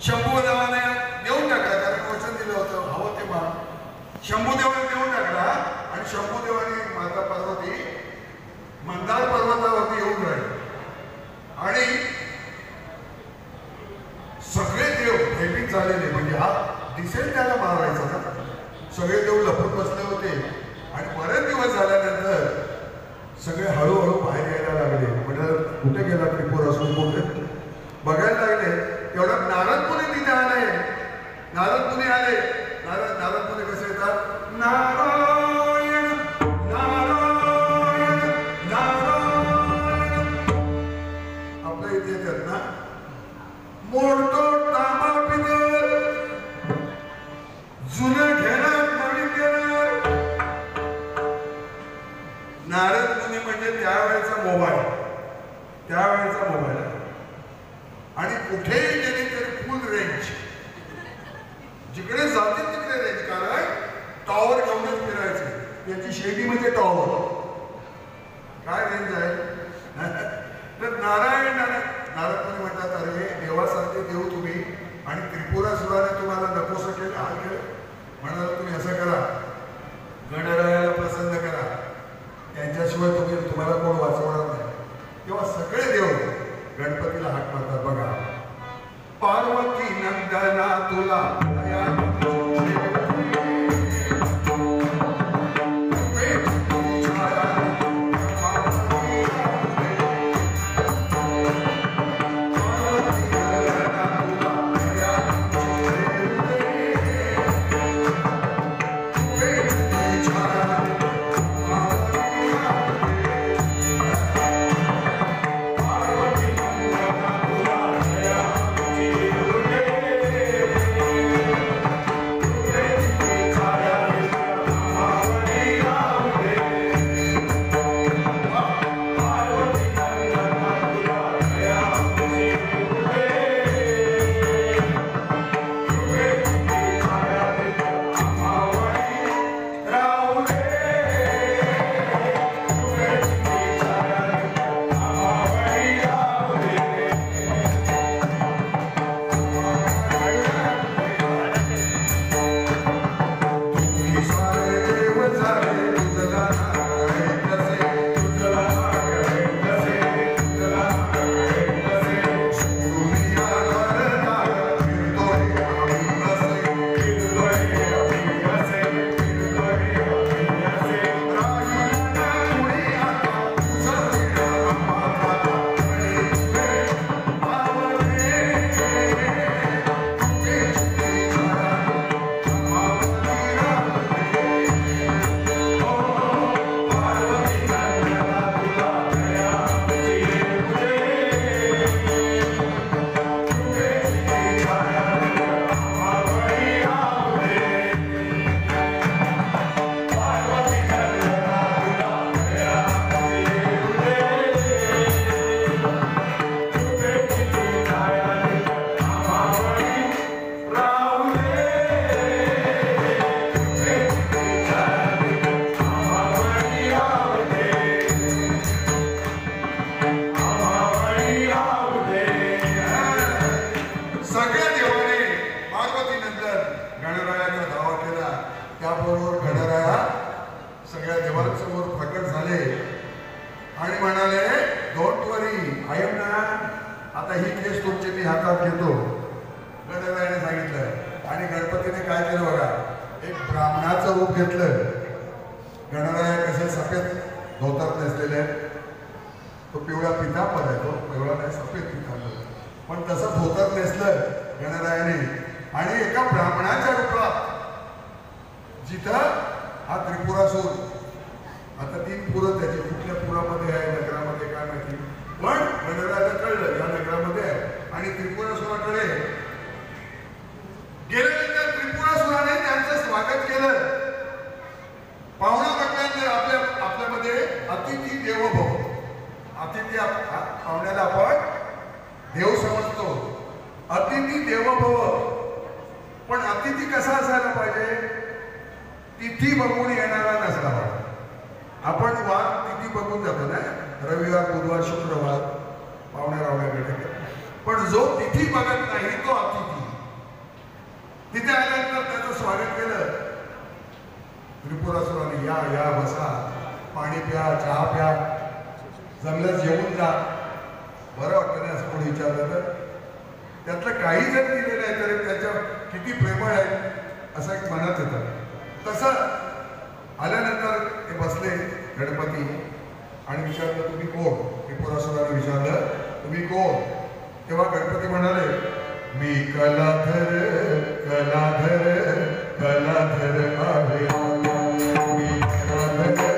शंभूदेवाने देऊन टाकला, कारण वचन दिलं होतं हवं ते मान शंभूदेवाने देऊन टाकला. आणि शंभूदेवाने माता पार्वती मंदार पर्वतावरती येऊन राहिले आणि सगळे देव भयभीत झालेले, म्हणजे हा दिसेल त्याला मारायचा ना. सगळे देव लपून बसले होते आणि बरेच दिवस झाल्यानंतर सगळे हळूहळू बाहेर यायला लागले. म्हणजे कुठे गेला त्रिपुरासूर, कुठे बघायला लागले. तेवढ्यात नारद मुनी तिथे आले. नारद मुनी आले. नारद मुनी कसे येतात? नारायण नारायण नारायण. आपल्या इथे येतात ना, मोडतो तांबा पितळ, जुनं घेणार नवीन घेणार. नारद मुनी म्हणजे त्यावेळेचा मोबाईल, त्यावेळेचा मोबाईल. आणि कुठेही गेली तरी फुल रेंज, जिकडे जाते तिकडे रेंज. कारण टॉवर घेऊनच फिरायचे. त्याची शेती म्हणजे टॉवर. काय रेंज आहे. तर नारायण नारद मुनी म्हणतात, अरे देवासारखे देव तुम्ही आणि त्रिपुरासुराने तुम्हाला नकोसं केलं, हाल केलं. म्हणाला तुम्ही असं करा, गणरायाला प्रसन्न करा, त्यांच्याशिवाय तुम्हाला कोण वाचवणार नाही. तेव्हा सगळे देव गणपतीला हाक मारतात. बघा, पार्वती नंदना तुला रविवार बुधवार शुक्रवार पाहुण्या रावण्याकडे, पण जो तिथी बघत नाही तो अतिथी. प्या, चहा प्या, जमल्यास जेवून जा, बरं वाटतं नाही असं कोणी विचारलं तर. त्यातलं काही जर दिलं नाही तरी त्याच्या किती प्रेमळ आहे असं एक मनात येतं. तसं आल्यानंतर ते बसले गणपती आणि विचारलं तुम्ही कोण? त्रिपुरासुराने विचारलं तुम्ही कोण? तेव्हा गणपती म्हणाले मी कलाधर कलाधर कलाधर आहे. मी कलाधर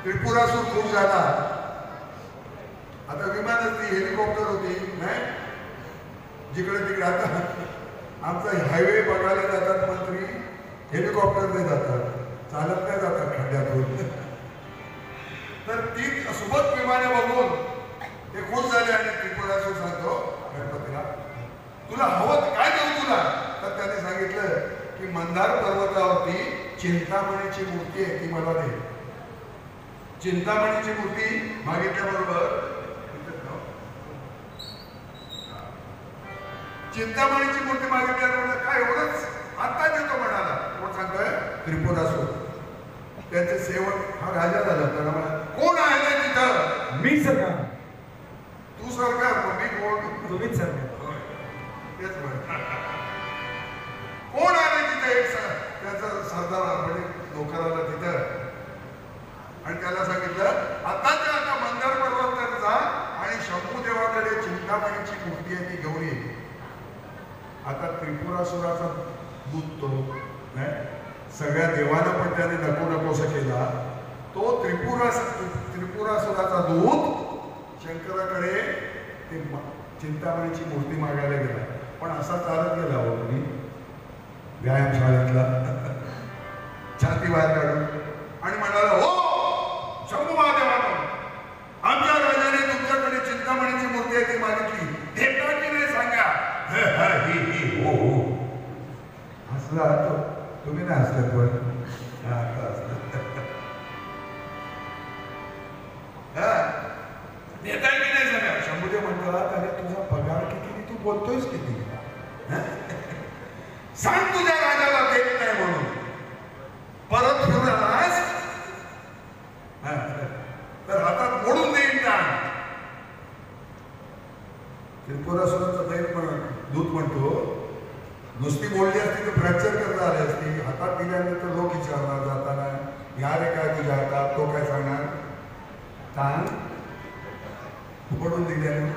त्रिपुरासूर खूप झाला. आता विमानच ती हेलिकॉप्टर होती नाही जिकडे तिकडे. आता आमचा हायवे बघायला जातात मंत्री हेलिकॉप्टरने जातात, चालत नाही जातात खड्ड्यातून. तर ती सोबत विमाने बघून ते खुश झाले आणि त्रिपुरासूर सांगतो गणपतीला तुला हवं काय देऊ तुला? तर त्याने सांगितलं की मंदार पर्वतावरती चिंतामणीची मूर्ती आहे ती मला दे. चिंतामणीची मूर्ती मागितल्याबरोबर चिंतामणीची मूर्ती मागितल्याबरोबर काय एवढंच आता देतो म्हणाला. कोण सांगतोय? त्रिपुरासूर. त्यांचे सेवक हा राजा झाला. त्याला म्हणा कोण आहे तिथं? मी सरकार. तू सरकार मग मी कोण? तुम्हीच सरकार. तेच म्हण कोण आले तिथे? एक त्याचा सरदार म्हणजे नोकराला तिथं आणि त्याला सांगितलं आताच्या आता मंदार पर्वतावर जा आणि शंभूदेवाकडे चिंतामणीची मूर्ती आहे ती घेऊन ये. आता त्रिपुरासुराचा दूत तो नाही सगळ्या देवाला पण त्याने नको नकोसं केला. तो त्रिपुरासुराचा दूत शंकराकडे ते चिंतामणीची मूर्ती मागायला गेला. पण असा चालत गेला हो तुम्ही व्यायामशाळेतला छाती बाहेर काढून आणि म्हणाला हो शंभू महादेवानं आमच्या राजाने तुमच्याकडे चिंतामणीची मूर्ती आहे ती मागितली, देता की नाही सांगा? हो हो हसला तो. तुम्ही नाही हसले पण देता की नाही सांगा? शंभूदेव म्हणतात अरे तुझा पगार किती तू बोलतोयस किती? सांग तुझ्या राजाला देत नाही म्हणून. परत फिरून आलास तर हातात मोडून देईन का? त्रिपुरासुराचा दूत म्हणतो नुसती बोलली असती तर फ्रॅक्चर करता आली असती. हातात दिल्यानंतर लोक विचारणार जाताना या रे काय तुझ्या हातात? तो काय सांगणार? सांग मोडून दिल्याने